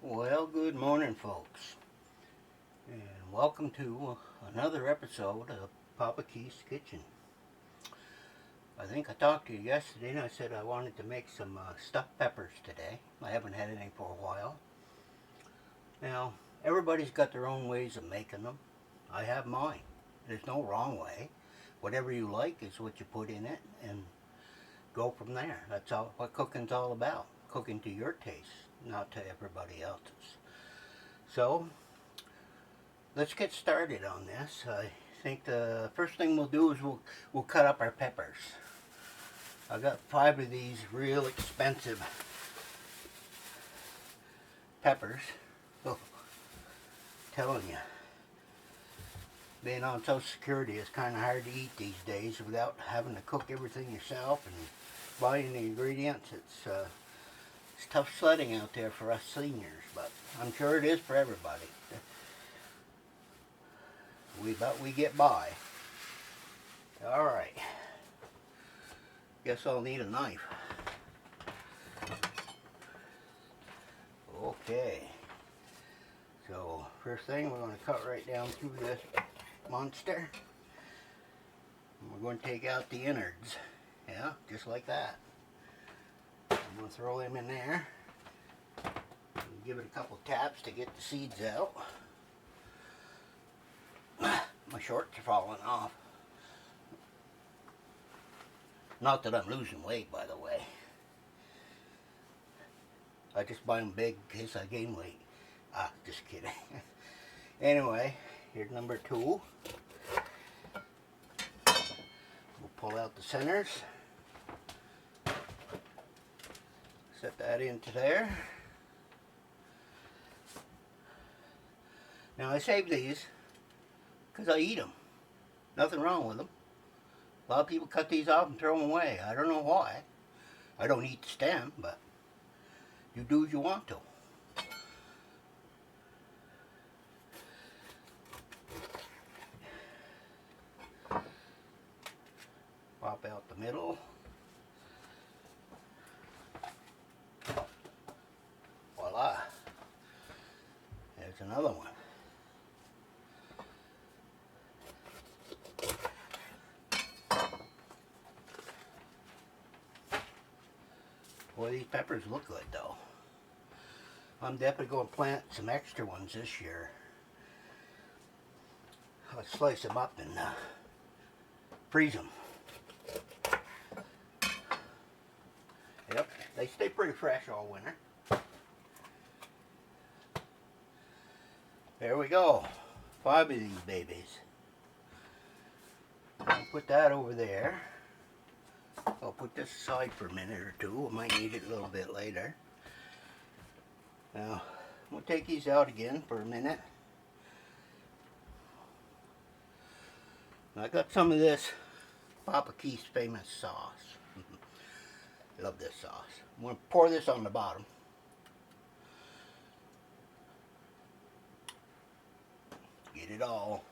Well, good morning, folks, and welcome to another episode of Papa Keith's Kitchen. I think I talked to you yesterday and I said I wanted to make some stuffed peppers today. I haven't had any for a while. Now, everybody's got their own ways of making them. I have mine. There's no wrong way. Whatever you like is what you put in it and go from there. That's all what cooking's all about. Cooking to your taste, not to everybody else's. So, let's get started on this. I think the first thing we'll do is we'll cut up our peppers. I got 5 of these real expensive peppers. Oh, telling you, being on Social Security is kind of hard to eat these days without having to cook everything yourself and buying the ingredients. It's tough sledding out there for us seniors, but I'm sure it is for everybody. We get by. All right. Guess I'll need a knife. Okay. So first thing, we're going to cut right down through this monster. And we're going to take out the innards. Yeah, just like that. I'm going to throw them in there. And give it a couple taps to get the seeds out. My shorts are falling off. Not that I'm losing weight, by the way. I just buy them big in case I gain weight. Just kidding. Anyway, here's number 2. We'll pull out the centers. Set that into there. Now I save these because I eat them. Nothing wrong with them. A lot of people cut these off and throw them away. I don't know why. I don't eat the stem, but you do as you want to. Pop out the middle. Voila. There's another one. Boy, these peppers look good though. I'm definitely going to plant some extra ones this year. I'll slice them up and freeze them. Yep, they stay pretty fresh all winter. There we go. 5 of these babies. I'll put that over there. I'll put this aside for a minute or two. I might need it a little bit later. Now, we'll take these out again for a minute. I got some of this Papa Keith's famous sauce. Love this sauce. I'm going to pour this on the bottom. Get it all.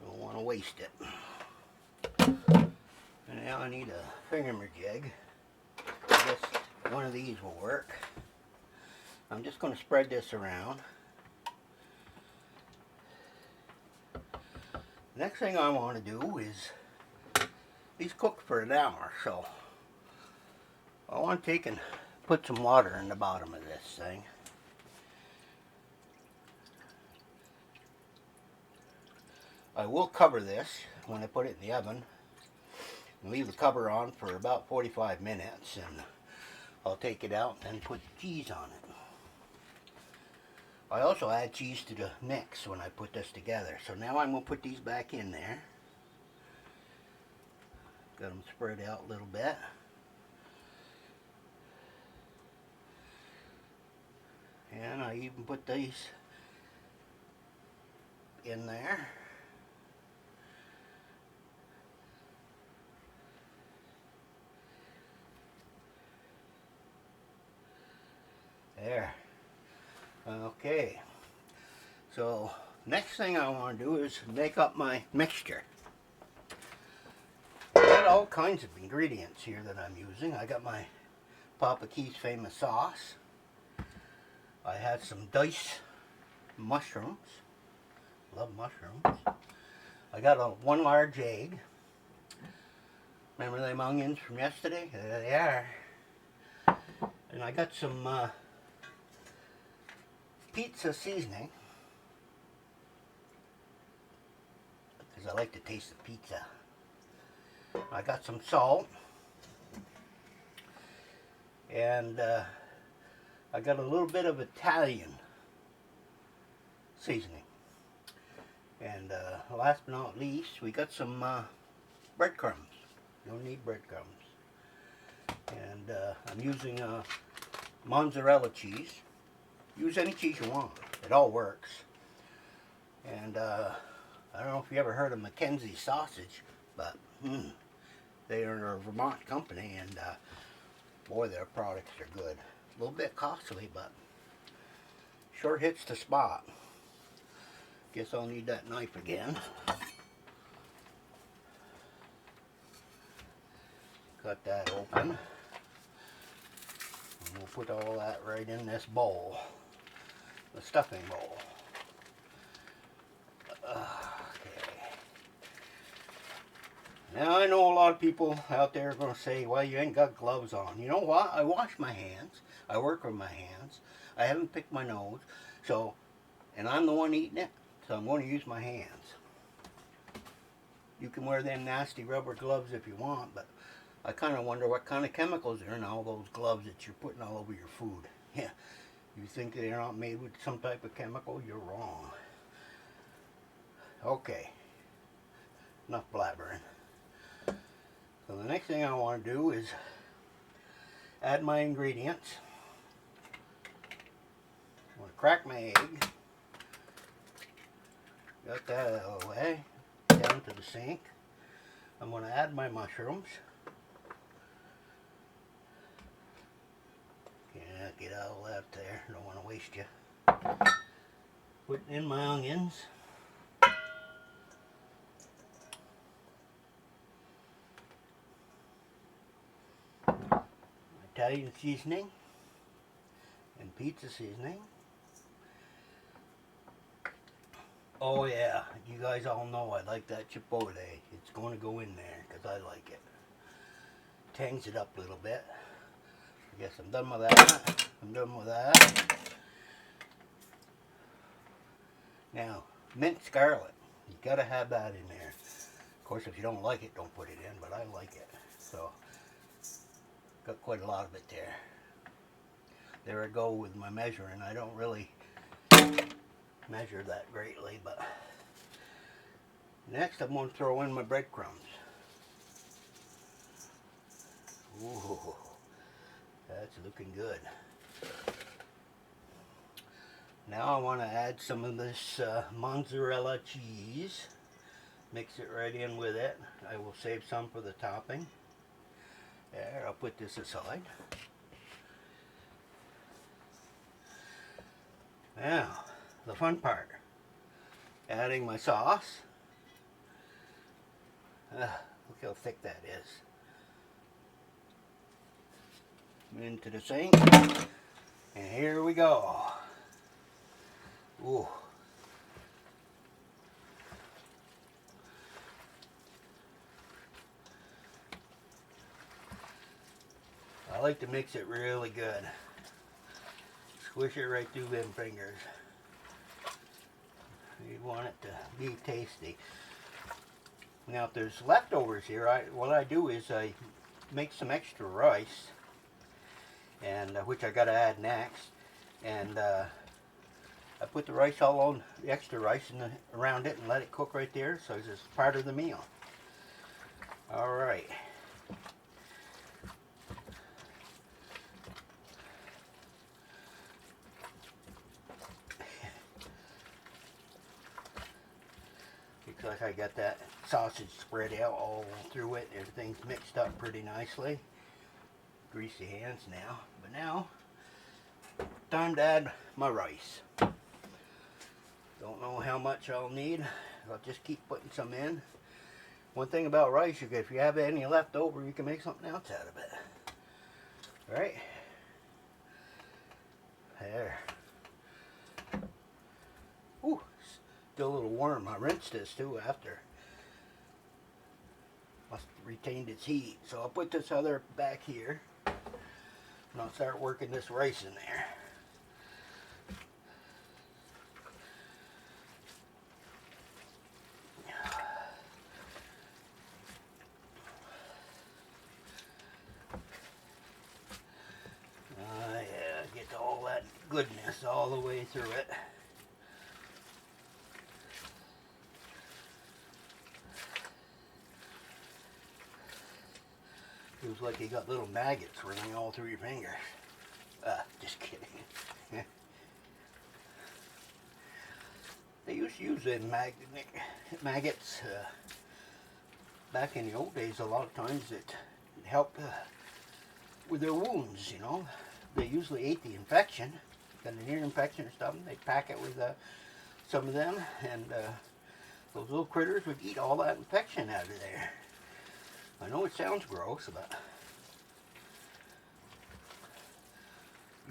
Don't want to waste it. And now I need a thingamajig. I guess one of these will work. I'm just going to spread this around. Next thing I want to do is, these cook for an hour, so I want to take and put some water in the bottom of this thing. I will cover this when I put it in the oven and leave the cover on for about 45 minutes, and I'll take it out and put cheese on it. I also add cheese to the mix when I put this together. So now I'm going to put these back in there. Got them spread out a little bit. And I even put these in there. There. Okay. So next thing I want to do is make up my mixture. I got all kinds of ingredients here that I'm using. I got my Papa Keith's famous sauce. I had some diced mushrooms. Love mushrooms. I got one large egg. Remember them onions from yesterday? There they are. And I got some pizza seasoning, because I like the taste of pizza. I got some salt. And I got a little bit of Italian seasoning. And last but not least, we got some breadcrumbs. You don't need breadcrumbs. And I'm using mozzarella cheese. Use any cheese you want. It all works. And I don't know if you ever heard of Mackenzie sausage, but they are a Vermont company, and boy, their products are good. A little bit costly, but sure hits the spot. Guess I'll need that knife again. Cut that open. And we'll put all that right in this bowl. The stuffing bowl. Okay. Now I know a lot of people out there are going to say, well, you ain't got gloves on. You know what? I wash my hands. I work with my hands. I haven't picked my nose. So, and I'm the one eating it. So I'm going to use my hands. You can wear them nasty rubber gloves if you want, but I kind of wonder what kind of chemicals are in all those gloves that you're putting all over your food. Yeah, you think they're not made with some type of chemical? You're wrong. Okay, enough blabbering. So the next thing I want to do is add my ingredients. I'm going to crack my egg. Got that out of the way. Down to the sink. I'm going to add my mushrooms. Yeah, get all that there. Don't want to waste you. Put in my onions. Italian seasoning and pizza seasoning. Oh yeah, you guys all know I like that chipotle. It's going to go in there because I like it. Tangs it up a little bit. I guess I'm done with that. I'm done with that. Now, minced garlic. You gotta have that in there. Of course, if you don't like it, don't put it in, but I like it. So, got quite a lot of it there. There I go with my measuring. I don't really measure that greatly, but next I'm going to throw in my breadcrumbs. Ooh, that's looking good. Now I want to add some of this mozzarella cheese. Mix it right in with it. I will save some for the topping. There, I'll put this aside. Now, the fun part. Adding my sauce. Look how thick that is. Into the sink. And here we go. Ooh. I like to mix it really good. Squish it right through them fingers. You want it to be tasty. Now if there's leftovers here, what I do is I make some extra rice, and which I got to add next, and I put the rice all on the extra rice around it and let it cook right there, so it's part of the meal. All right. Because I got that sausage spread out all through it, everything's mixed up pretty nicely. Greasy hands now. But now, time to add my rice. Don't know how much I'll need. I'll just keep putting some in. One thing about rice, if you have any left over, you can make something else out of it. Alright. There. warm. I rinsed this too after. Must have retained its heat. So I'll put this other back here. And I'll start working this rice in there. Yeah, get all that goodness all the way through it. Feels like you got little maggots running all through your fingers. Just kidding. They used to use them maggots back in the old days. A lot of times it helped with their wounds, you know. They usually ate the infection, got an ear infection or something. They'd pack it with some of them, and those little critters would eat all that infection out of there. I know it sounds gross, but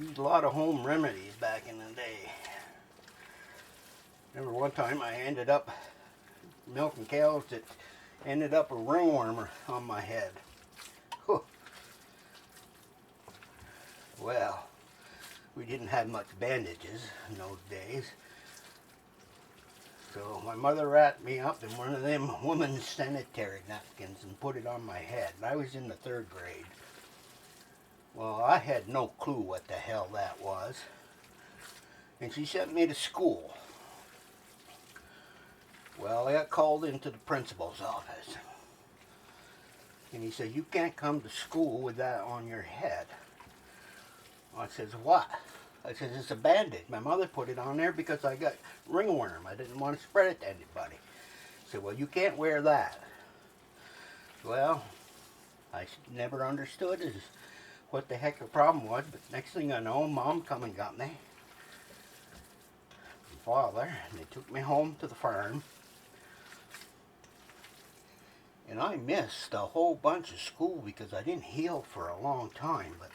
used a lot of home remedies back in the day. Remember one time I ended up milking cows that ended up a ringworm on my head. Whew. Well, we didn't have much bandages in those days. So my mother wrapped me up in one of them women's sanitary napkins and put it on my head. And I was in the 3rd grade. Well, I had no clue what the hell that was. And she sent me to school. Well, I got called into the principal's office. And he said, "You can't come to school with that on your head." I says, "What?" I said, "It's a bandage. My mother put it on there because I got ringworm. I didn't want to spread it to anybody." He said, "Well, you can't wear that." Well, I never understood what the heck the problem was, but next thing I know, Mom come and got me. And Father, and they took me home to the farm. And I missed a whole bunch of school because I didn't heal for a long time, but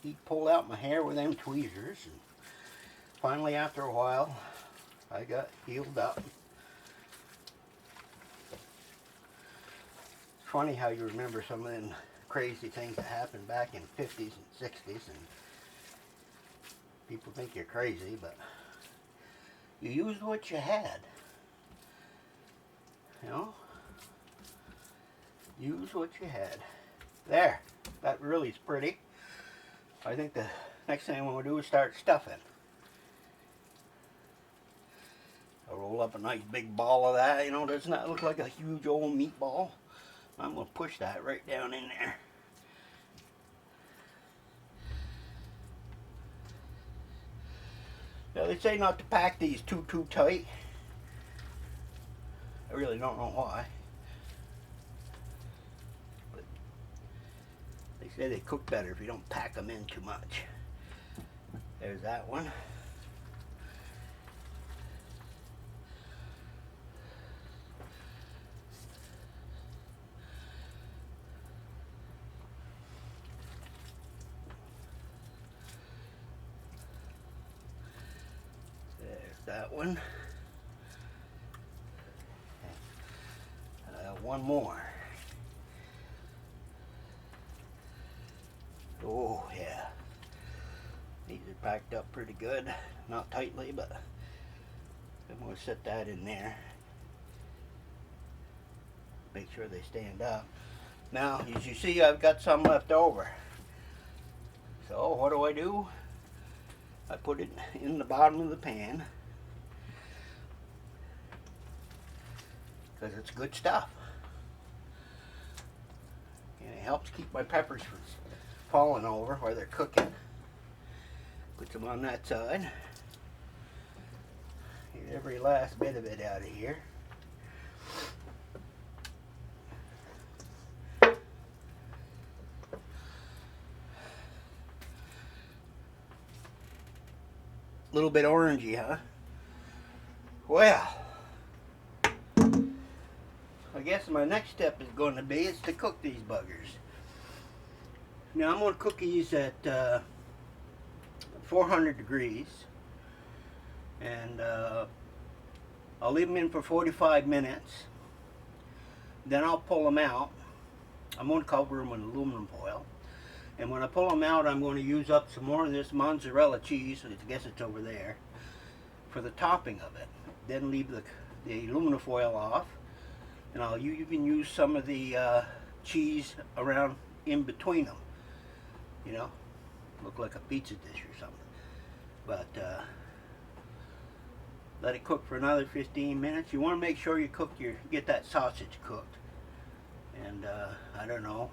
he pulled out my hair with them tweezers, and finally after a while I got healed up. It's funny how you remember some of them crazy things that happened back in the 50s and 60s, and people think you're crazy, but you used what you had. You know? Use what you had. There. That really is pretty. I think the next thing I'm going to do is start stuffing. I'll roll up a nice big ball of that. You know, doesn't that look like a huge old meatball? I'm going to push that right down in there. Now they say not to pack these too tight. I really don't know why. But they say they cook better if you don't pack them in too much. There's that one. There's that one. One more. Oh yeah, these are packed up pretty good, not tightly, but I'm going to set that in there. Make sure they stand up. Now, as you see, I've got some left over. So what do? I put it in the bottom of the pan because it's good stuff. And it helps keep my peppers from falling over while they're cooking. Put them on that side. Get every last bit of it out of here. A little bit orangey, huh? Well, I guess my next step is going to be to cook these buggers. Now I'm going to cook these at 400 degrees, and I'll leave them in for 45 minutes. Then I'll pull them out. I'm going to cover them with aluminum foil. And when I pull them out, I'm going to use up some more of this mozzarella cheese, I guess it's over there, for the topping of it. Then leave the aluminum foil off. And you can use some of the cheese around in between them. You know, look like a pizza dish or something. But let it cook for another 15 minutes. You want to make sure you get that sausage cooked. And I don't know,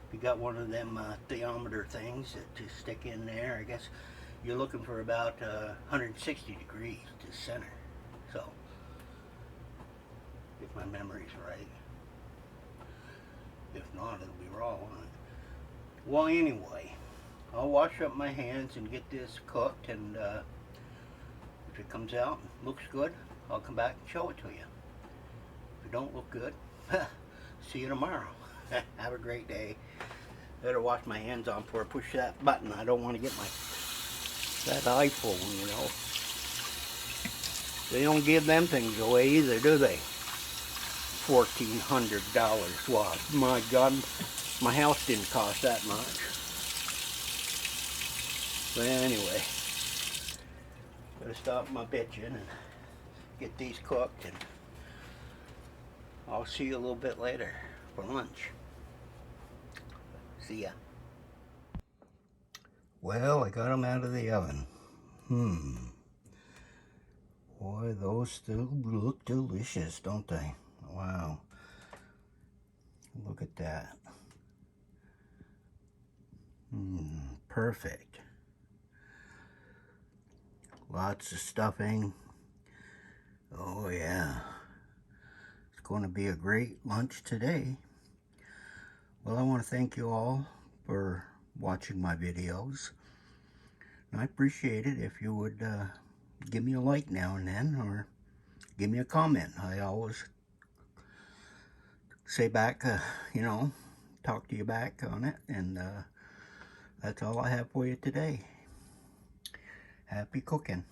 if you got one of them thermometer things to stick in there, I guess you're looking for about 160 degrees to center. So, if my memory's right. If not, it'll be wrong. Well, anyway, I'll wash up my hands and get this cooked, and if it comes out and looks good, I'll come back and show it to you. If it don't look good, see you tomorrow. Have a great day. Better wash my hands on before I push that button. I don't want to get that iPhone, you know. They don't give them things away either, do they? $1,400. Wow, my God, my house didn't cost that much. But anyway, gotta stop my bitching and get these cooked, and I'll see you a little bit later for lunch. See ya. Well, I got them out of the oven. Boy, those still look delicious, don't they? Wow. Look at that. Perfect. Lots of stuffing. Oh yeah. It's going to be a great lunch today. Well, I want to thank you all for watching my videos. I appreciate it if you would give me a like now and then, or give me a comment. I always say back, you know, talk to you back on it, and that's all I have for you today. Happy cooking.